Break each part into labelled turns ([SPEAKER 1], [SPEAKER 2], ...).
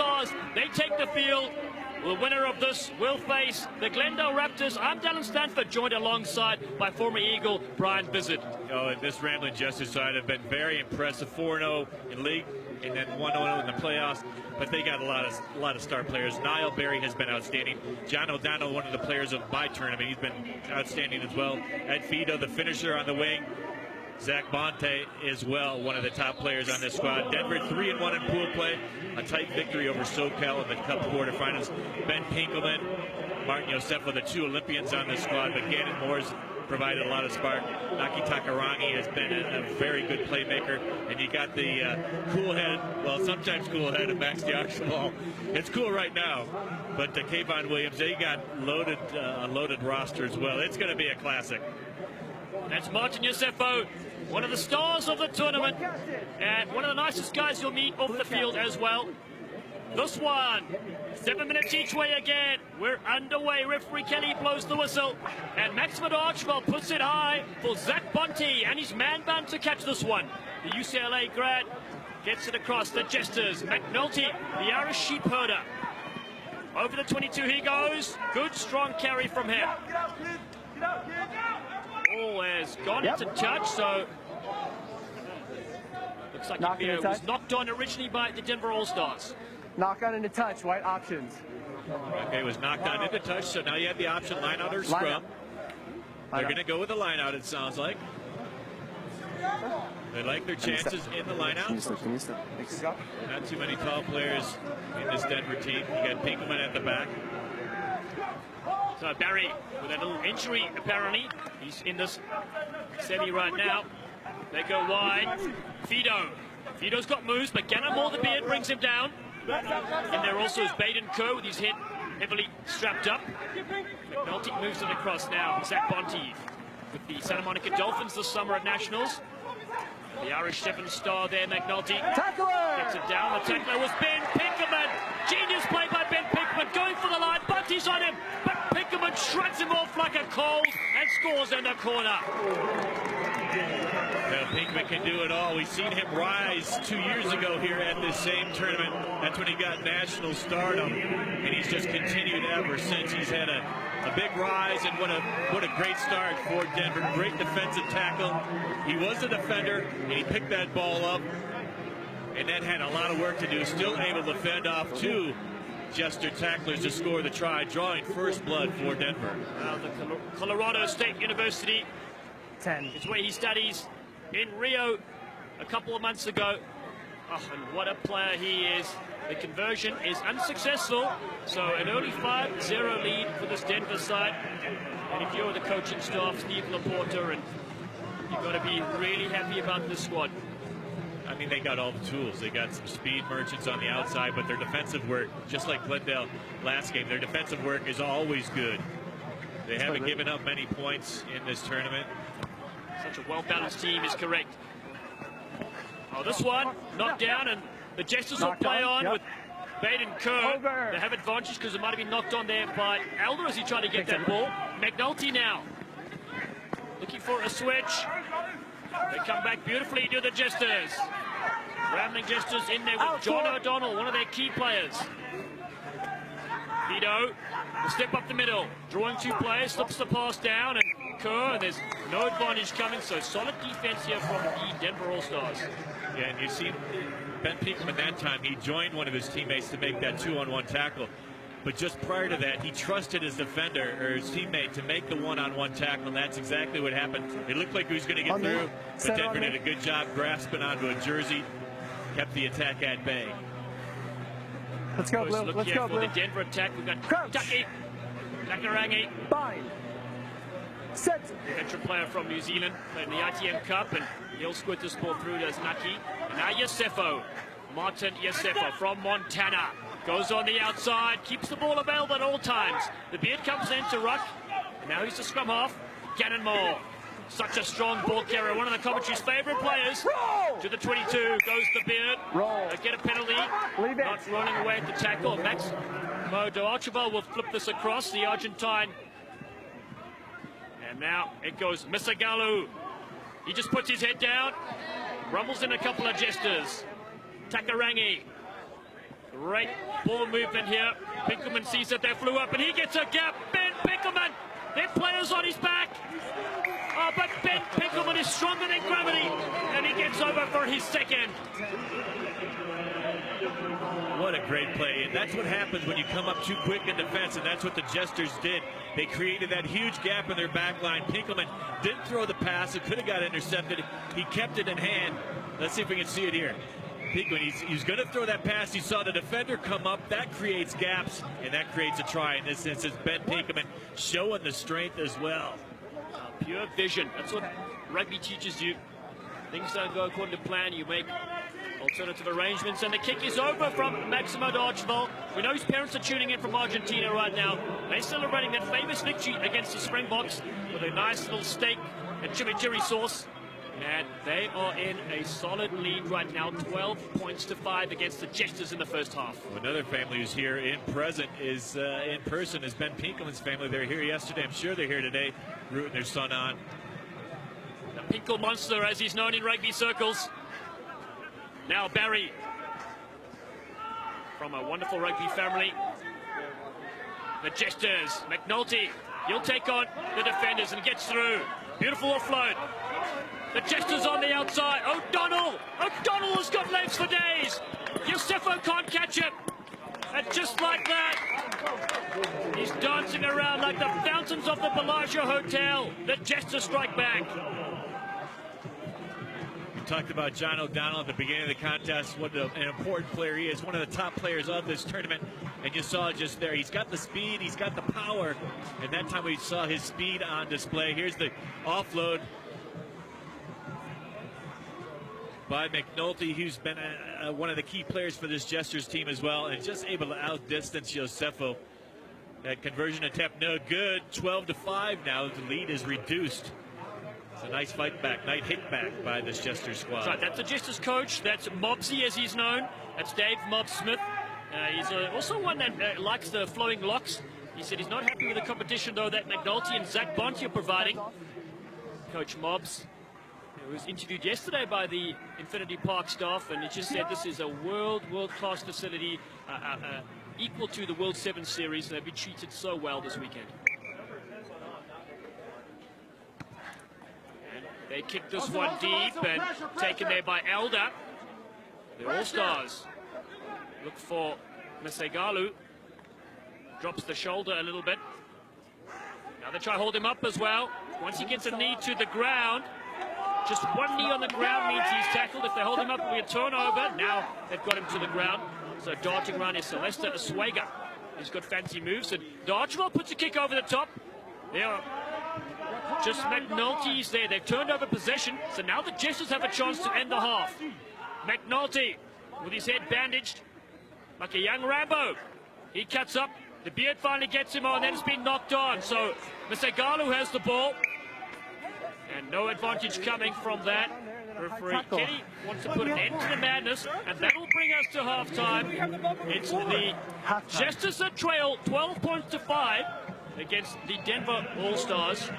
[SPEAKER 1] Stars, they take the field. The winner of this will face the Glendale Raptors. I'm Dallin Stanford, joined alongside by former Eagle Brian Bizzard.
[SPEAKER 2] Oh, and this Ramblin Jesters side have been very impressive. 4-0 in league, and then 1-0 in the playoffs. But they got a lot of star players. Niall Berry has been outstanding. John O'Donnell, one of the players of my tournament, he's been outstanding as well. Ed Fido, the finisher on the wing. Zach Bonte as well, one of the top players on this squad. Denver 3-1 in pool play. A tight victory over SoCal in the Cup quarterfinals. Ben Pinkelman, Martin Yosefo, the two Olympians on this squad, but Gannon Moore's provided a lot of spark. Naki Takarangi has been a very good playmaker. And you got the cool head, well, sometimes cool head of Max D'Archibald. It's cool right now. But Kayvon Williams, they got a loaded roster as well. It's going to be a classic.
[SPEAKER 1] That's Martin Yosefo, one of the stars of the tournament, and one of the nicest guys you'll meet off the field as well. This one, 7 minutes each way again. We're underway. Referee Kelly blows the whistle, and Max D'Archibald puts it high for Zach Bonte and his man band to catch this one. The UCLA grad gets it across the Jesters. McNulty, the Irish sheep herder. Over the 22 he goes. Good strong carry from him. Ball has gone into touch, so looks like it was knocked on originally by the Denver All-Stars.
[SPEAKER 3] Knock on into touch, white options.
[SPEAKER 2] Okay, it was knocked on into touch, so now you have the option line out or scrum. They're going to go with the line out, it sounds like. They like their chances in the line out. Not too many tall players in this Denver team. You got Pinkelman at the back.
[SPEAKER 1] So Barry with a little injury apparently. He's in this semi right now. They go wide. Fido's got moves, but Gannon Moore, the beard, brings him down. And there also is Baden Kerr with his head heavily strapped up. McNulty moves it across now. Zach Bonte with the Santa Monica Dolphins this summer at Nationals. The Irish 7-star there, McNulty. Gets it down. The tackler was Ben Pinkelman. Genius play by Ben Pinkelman. Going for the line. Bonte's on him. But Pinkelman shrugs him off like a cold and scores in the corner.
[SPEAKER 2] Well, Pinkelman can do it all. We've seen him rise 2 years ago here at this same tournament. That's when he got national stardom, and he's just continued ever since. He's had a big rise, and what a great start for Denver. Great defensive tackle. He was a defender, and he picked that ball up, and that had a lot of work to do. Still able to fend off two Jester tacklers to score the try, drawing first blood for Denver.
[SPEAKER 1] The Colorado State University.
[SPEAKER 3] 10.
[SPEAKER 1] It's where he studies in Rio a couple of months ago. Oh, and what a player he is. The conversion is unsuccessful, so an early 5-0 lead for this Denver side. And if you're the coaching staff, Steve Laporta, and you've got to be really happy about this squad.
[SPEAKER 2] I mean, they got all the tools. They got some speed merchants on the outside, but their defensive work, just like Glendale last game, their defensive work is always good. They haven't given up many points in this tournament.
[SPEAKER 1] Such a well-balanced team is correct. Oh, this one knocked down, and the Jesters will play on with Baden Kerr. They have advantage because it might have been knocked on there by Elder as he tried to get that ball. McNulty now looking for a switch. They come back beautifully to the Jesters. Ramblin Jesters in there with John O'Donnell, one of their key players. Fido will step up the middle, drawing two players, slips the pass down, and Kerr, there's no advantage coming, so solid defense here from the Denver All-Stars.
[SPEAKER 2] Yeah, and you see Ben Pinkelman that time, he joined one of his teammates to make that 2-on-1 tackle. But just prior to that, he trusted his defender, or his teammate, to make the one-on-one tackle, and that's exactly what happened. It looked like he was going to get through, but Denver did a good job grasping onto a jersey, kept the attack at bay.
[SPEAKER 3] Let's go, Blue. Let's go, Blue.
[SPEAKER 1] For the Denver attack, we've got Taki Takarangi.
[SPEAKER 3] Bind. Set.
[SPEAKER 1] Veteran player from New Zealand, played in the ITM Cup, and he'll squirt this ball through to Naki. And now Yosefo, Martin Yosefo from Montana. Goes on the outside, keeps the ball available at all times. The beard comes in to ruck, and now he's the scrum half. Gannon Moore, such a strong ball carrier, one of the commentary's favorite players. To the 22 goes the beard. They get a penalty, not running away at the tackle. Max D'Archibald will flip this across, the Argentine. And now it goes Misagalu. He just puts his head down, rumbles in a couple of Jesters. Takarangi Great ball movement here. Pinkelman sees that they flew up and he gets a gap. Ben Pinkelman, their players on his back. Oh, but Ben Pinkelman is stronger than gravity and he gets over for his second.
[SPEAKER 2] What a great play, and that's what happens when you come up too quick in defense, and that's what the Jesters did. They created that huge gap in their back line. Pinkelman didn't throw the pass. It could have got intercepted. He kept it in hand. Let's see if we can see it here. Pinkelman, he's going to throw that pass. He saw the defender come up. That creates gaps, and that creates a try. In this instance, Ben Pinkelman showing the strength as well.
[SPEAKER 1] Pure vision. That's what rugby teaches you. Things don't go according to plan. You make alternative arrangements, and the kick is over from Maximo D'Archibald. We know his parents are tuning in from Argentina right now. They're celebrating that famous victory against the Springboks with a nice little steak and chimichurri sauce. And they are in a solid lead right now, 12 points to 5 against the Jesters in the first half.
[SPEAKER 2] Another family who's here in person is Ben Pinkelman's family. They're here yesterday. I'm sure they're here today, rooting their son on.
[SPEAKER 1] The Pinkel Monster, as he's known in rugby circles. Now Barry, from a wonderful rugby family. The Jesters, McNulty, he'll take on the defenders and gets through. Beautiful offload. The Jesters on the outside. O'Donnell has got legs for days. Yosefo can't catch him. And just like that, he's dancing around like the fountains of the Bellagio Hotel. The Jesters strike back.
[SPEAKER 2] Talked about John O'Donnell at the beginning of the contest, what an important player he is, one of the top players of this tournament, and you saw just there, he's got the speed, he's got the power, and that time we saw his speed on display. Here's the offload by McNulty, who's been one of the key players for this Jesters team as well, and just able to outdistance Yosefo. That conversion attempt no good, 12-5 now, the lead is reduced. It's a nice fight back, nice hit back by this Jesters squad.
[SPEAKER 1] That's right, that's the Jesters coach. That's Mobsy, as he's known. That's Dave Mob Smith. He's also one that likes the flowing locks. He said he's not happy with the competition, though, that McNulty and Zach Bonte are providing. Coach Mobs, who was interviewed yesterday by the Infinity Park staff, and he just said this is a world-class facility, equal to the World 7 Series. They've been treated so well this weekend. They kick this one deep and taken there by Elder. The All-Stars look for Mesegalu. Drops the shoulder a little bit. Now they try to hold him up as well. Once he gets a knee to the ground, just one knee on the ground means he's tackled. If they hold him up, it'll be a turnover. Now they've got him to the ground. So darting around is Celeste Oswega. He's got fancy moves. And D'Archibald puts a kick over the top. They are just McNulty's there. They've turned over possession, so now the Jesters have a chance to end the half. McNulty, with his head bandaged, like a young Rambo. He cuts up. The beard finally gets him on, and then it's been knocked on. So Mesegalu has the ball, and no advantage coming from that. Referee Kenny wants to put an end to the madness, and that will bring us to halftime. It's the Jesters that trail 12 points to 5 against the Denver All-Stars.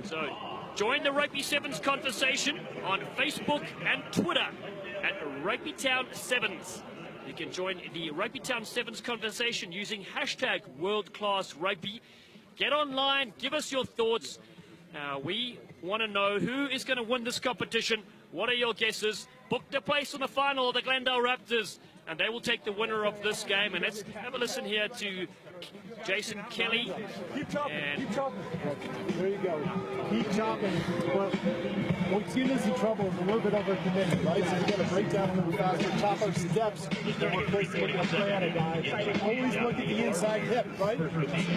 [SPEAKER 1] So join the Rugby Sevens conversation on Facebook and Twitter at Rugbytown Sevens. You can join the Rugbytown Sevens conversation using hashtag #WorldClassRugby. Get online, give us your thoughts. We want to know who is going to win this competition. What are your guesses? Book the place on the final of the Glendale Raptors, and they will take the winner of this game. And let's have a listen here to Jason Kelly.
[SPEAKER 4] Keep chopping, keep chopping. There you go. Keep chopping. Well, what team is in trouble is a little bit overcommitted, right? So you got to break down a little faster, chop up steps, and more closely with the play on a guy. Always look at the inside hip, right?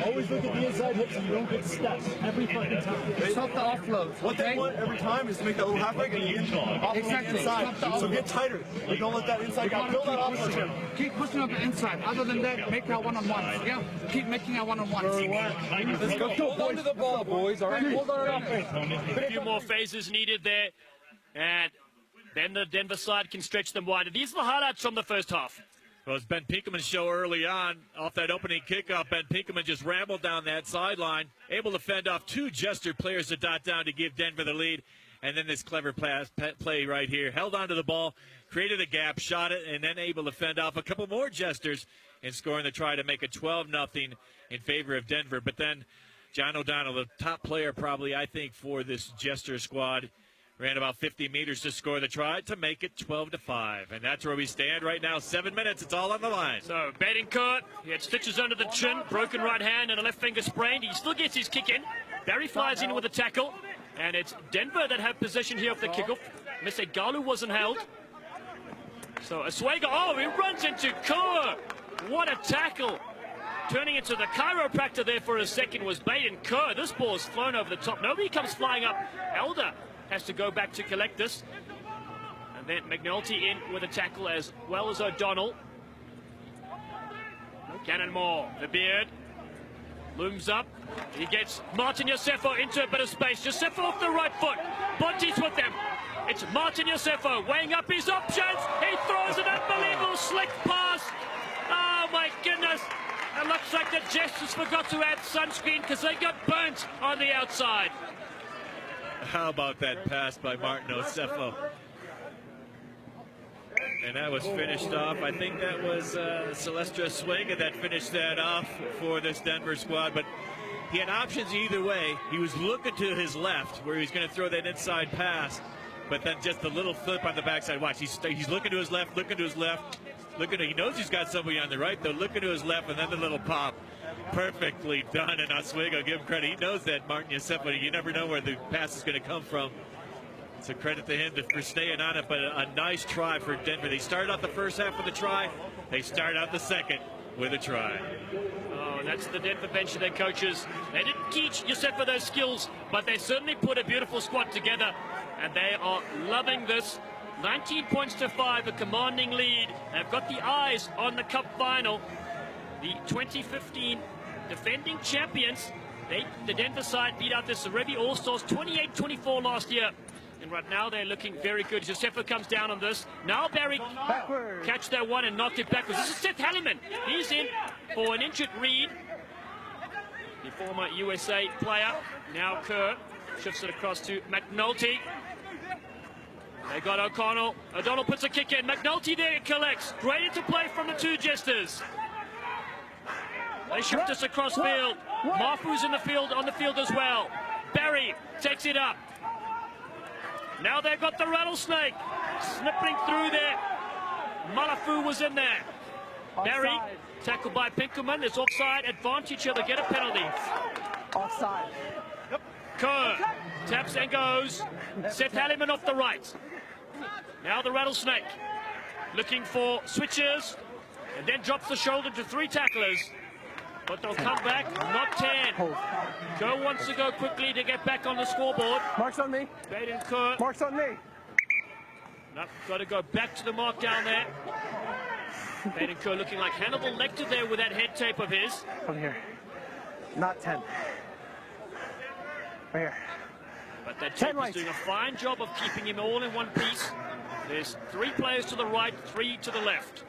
[SPEAKER 4] Always look at the inside hip so you don't get steps every fucking time.
[SPEAKER 5] Stop the offload.
[SPEAKER 4] What they want every time is to make that little half break and you offload the inside. So get tighter. You don't let that inside guy build that offload.
[SPEAKER 5] Keep pushing up the inside. Other than that, make our one-on-ones. Yeah? Keep making our one-on-ones.
[SPEAKER 4] Let's go. Hold on to the ball, boys. All right? Hold on to
[SPEAKER 1] A few more phases needed there, and then the Denver side can stretch them wider. These are the highlights from the first half.
[SPEAKER 2] Well, it's Ben Pinkelman's show early on. Off that opening kickoff, Ben Pinkelman just rambled down that sideline, able to fend off two Jester players to dot down to give Denver the lead. And then this clever play right here. Held onto the ball, created a gap, shot it, and then able to fend off a couple more Jesters and scoring the try to make it 12-0 in favor of Denver. But then John O'Donnell, the top player probably, I think, for this Jester squad, ran about 50 meters to score the try to make it 12-5. And that's where we stand right now. 7 minutes. It's all on the line.
[SPEAKER 1] So Badencourt, he had stitches under the chin, broken right hand and a left finger sprained. He still gets his kick in. Barry flies in with a tackle. And it's Denver that have possession here of the kickoff. Mesegalu wasn't held. So Oswego, oh, he runs into Kerr. What a tackle. Turning into the chiropractor there for a second was Badencourt. This ball is flown over the top. Nobody comes flying up. Elder has to go back to collect this. And then McNulty in with a tackle as well as O'Donnell. Cannonmore, the beard, looms up. He gets Martin Yosefo into a bit of space. Yosefo off the right foot. Bonti's with them. It's Martin Yosefo weighing up his options. He throws an unbelievable slick pass. Oh my goodness. It looks like the Jesters forgot to add sunscreen because they got burnt on the outside.
[SPEAKER 2] How about that pass by Martin Yosefo? And that was finished off. I think that was Celestra Oswego that finished that off for this Denver squad. But he had options either way. He was looking to his left where he was going to throw that inside pass. But then just a little flip on the backside. Watch, he's looking to his left, looking to his left. He knows he's got somebody on the right, though. Looking to his left, and then the little pop. Perfectly done, and Oswego, give him credit. He knows that, Martin Yosefo. You never know where the pass is going to come from. So credit to him for staying on it, but a nice try for Denver. They started out the first half with a try. They start out the second with a try.
[SPEAKER 1] Oh, that's the Denver bench of their coaches. They didn't teach Yosefo those skills, but they certainly put a beautiful squad together, and they are loving this. 19 points to 5, a commanding lead. They've got the eyes on the Cup final. The 2015 defending champions. The Denver side beat out the Serevi All-Stars 28-24 last year. And right now they're looking very good. Yosefo comes down on this. Now Barry catch that one and knocked it backwards. This is Seth Halliman. He's in for an injured Reed, the former USA player. Now Kerr shifts it across to McNulty. They got O'Connell. O'Donnell puts a kick in. McNulty there collects. Great into play from the two Jesters. They shift us across field. Mafu's in the field, on the field as well. Barry takes it up. Now they've got the rattlesnake snipping through there. Malafu was in there. Barry tackled by Pinkelman. It's offside. Advantage here. They get a penalty.
[SPEAKER 3] Offside.
[SPEAKER 1] Kerr taps and goes. Seth Halliman off the right. Now the rattlesnake looking for switches and then drops the shoulder to 3 tacklers. But they'll come back, not 10. Kerr wants to go quickly to get back on the scoreboard.
[SPEAKER 3] Marks on me.
[SPEAKER 1] Badencourt.
[SPEAKER 3] Marks on me.
[SPEAKER 1] No, got to go back to the mark down there. Badencourt looking like Hannibal Lecter there with that head tape of his.
[SPEAKER 3] Over here. Not 10. Right here.
[SPEAKER 1] But that tape is doing a fine job of keeping him all in one piece. There's 3 players to the right, 3 to the left.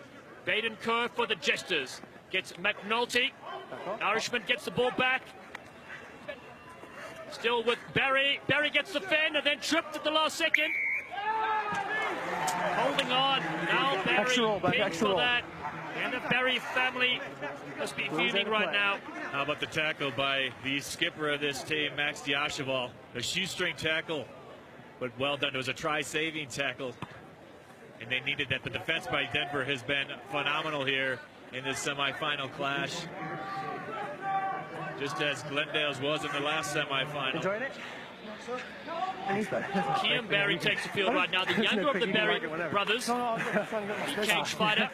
[SPEAKER 1] Badencourt for the Jesters. Gets McNulty. Irishman gets the ball back. Still with Barry. Barry gets the fend and then tripped at the last second. Holding on. Now Barry pinged for that. And the Barry family must be fuming right now.
[SPEAKER 2] How about the tackle by the skipper of this team, Max Diasheval? A shoestring tackle, but well done. It was a try-saving tackle, and they needed that. The defense by Denver has been phenomenal here in this semifinal clash, just as Glendale's was in the last semifinal.
[SPEAKER 3] Enjoying it?
[SPEAKER 1] Kiam Barry takes the field right now. The younger of the Barry brothers, the cage fighter.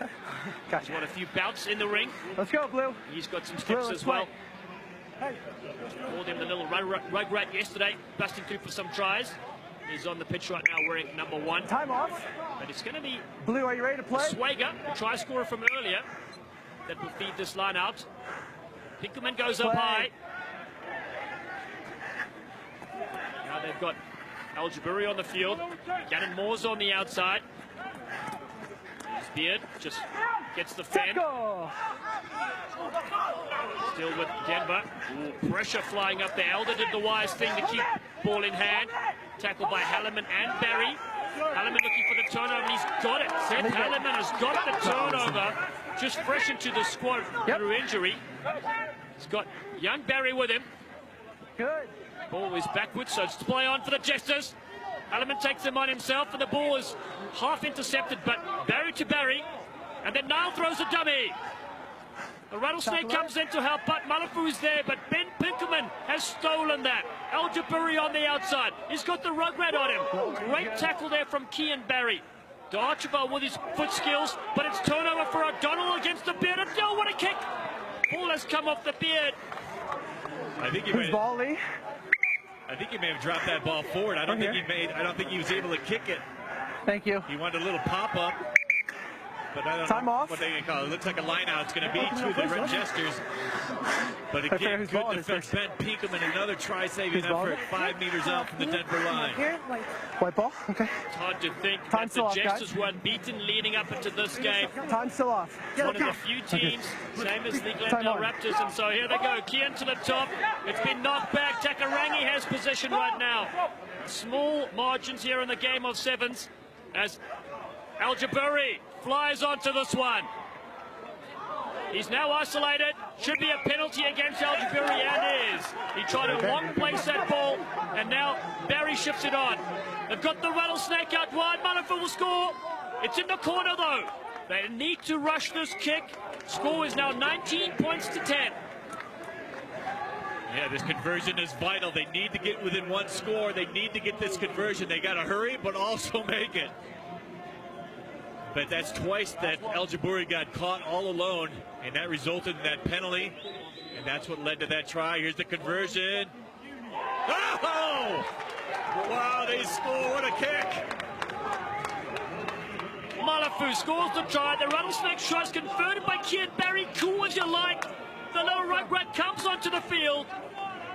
[SPEAKER 1] He's won a few bouts in the ring.
[SPEAKER 3] Let's go, Blue.
[SPEAKER 1] He's got some skips as well. Called him the little rugrat yesterday, busting through for some tries. He's on the pitch right now wearing number 1.
[SPEAKER 3] Time off.
[SPEAKER 1] But it's going to be
[SPEAKER 3] Blue, are you ready to play?
[SPEAKER 1] Oswego, the try scorer from earlier, that will feed this line out. Pinkelman goes up high. Now they've got Al Jaburi on the field. Gannon Moore's on the outside. Beard just gets the fend. Still with Denver. Ooh, pressure flying up there. Elder did the wise thing to keep ball in hand. tackle by Halliman and Barry. Halliman looking for the turnover, and he's got it. Seth Halliman has got the turnover, just fresh into the squad through injury. He's got young Barry with him.
[SPEAKER 3] Good.
[SPEAKER 1] Ball is backwards, so it's play on for the Jesters. Halliman takes him on himself, and the ball is half intercepted, but Barry to Barry. And then Niall throws a dummy. The Rattlesnake comes in to help, but Malafu's there, but Ben Pinkerman has stolen that. Al-Jaburi on the outside. He's got the rugrat on him. Great tackle there from Kean Barry. To Archibald with his foot skills, but it's turnover for O'Donnell against the Beard. Oh, what a kick! Ball has come off the Beard.
[SPEAKER 2] I think he
[SPEAKER 3] Who's ball, Lee?
[SPEAKER 2] I think he may have dropped that ball forward. I don't think he was able to kick it.
[SPEAKER 3] Thank you.
[SPEAKER 2] He wanted a little pop-up. But I don't
[SPEAKER 3] Time
[SPEAKER 2] know
[SPEAKER 3] off.
[SPEAKER 2] what they call it. It looks like a line-out. It's going to be to the Red Jesters. But again, good defense. Ben Pinkerman, another try-saving effort, 5 meters out from the Denver line.
[SPEAKER 3] White ball? Okay.
[SPEAKER 1] It's hard to think
[SPEAKER 3] Time's
[SPEAKER 1] that the
[SPEAKER 3] still off,
[SPEAKER 1] Jesters
[SPEAKER 3] guys.
[SPEAKER 1] were unbeaten leading up into this game.
[SPEAKER 3] Time's still off.
[SPEAKER 1] One of the few teams, same as the Glendale Raptors, and so here they go. Kean to the top. It's been knocked back. Takarangi has possession right now. Small margins here in the game of sevens as Al-Jaburi flies onto this one. He's now isolated. Should be a penalty against Al-Jaburi, and is. He tried to long place that ball, and now Barry shifts it on. They've got the Rattlesnake out wide. Malafu will score. It's in the corner, though. They need to rush this kick. Score is now 19 points to 10.
[SPEAKER 2] Yeah, this conversion is vital. They need to get within one score. They need to get this conversion. They got to hurry, but also make it. But that's twice that Al-Jaburi got caught all alone, and that resulted in that penalty, and that's what led to that try. Here's the conversion. Oh! Wow, they score. What a kick.
[SPEAKER 1] Malafu scores the try. The Rattlesnake shot is converted by Kean Barry. Cool as you like. The little rugrat comes onto the field,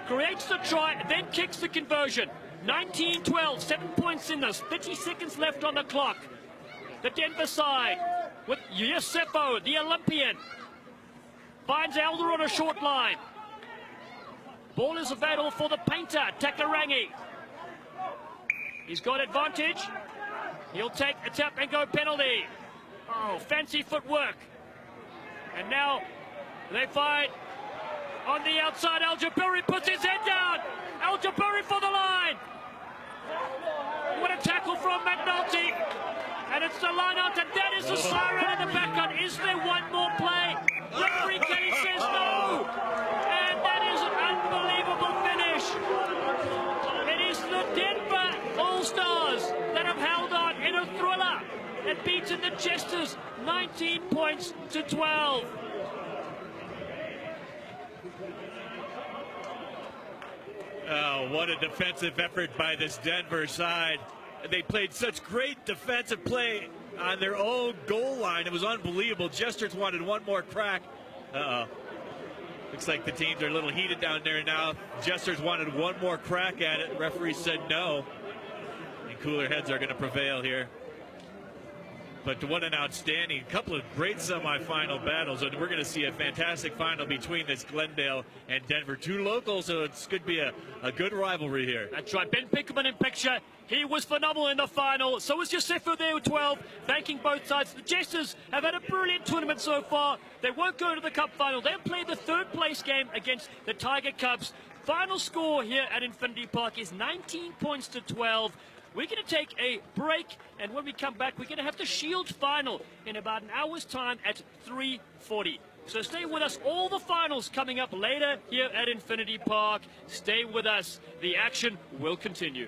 [SPEAKER 1] creates the try, and then kicks the conversion. 19-12, 7 points in this. 30 seconds left on the clock. The Denver side with Yosefo, the Olympian, finds Elder on a short line. Ball is available for the painter, Takarangi. He's got advantage. He'll take a tap and go penalty. Oh, fancy footwork. And now they find on the outside. Al-Jaburi puts his head down. Al-Jaburi for the line. What a tackle from McNulty. And it's the line out, and that is the siren in the background. Is there one more play? Referee Kenny says no. And that is an unbelievable finish. It is the Denver All-Stars that have held on in a thriller and beaten the Jesters 19 points to 12.
[SPEAKER 2] Oh, what a defensive effort by this Denver side. They played such great defensive play on their own goal line. It was unbelievable. Jesters wanted one more crack. Uh-oh. Looks like the teams are a little heated down there now. Jesters wanted one more crack at it. Referee said no. And cooler heads are going to prevail here. But what an outstanding couple of great semifinal battles. And we're going to see a fantastic final between this Glendale and Denver. Two locals, so it's going to be a good rivalry here.
[SPEAKER 1] That's right. Ben Pinkerman in picture. He was phenomenal in the final. So was Yosefo there with 12, thanking both sides. The Jesters have had a brilliant tournament so far. They won't go to the Cup final. They'll play the third place game against the Tiger Cubs. Final score here at Infinity Park is 19 points to 12. We're going to take a break, and when we come back, we're going to have the Shield final in about an hour's time at 3:40. So stay with us. All the finals coming up later here at Infinity Park. Stay with us. The action will continue.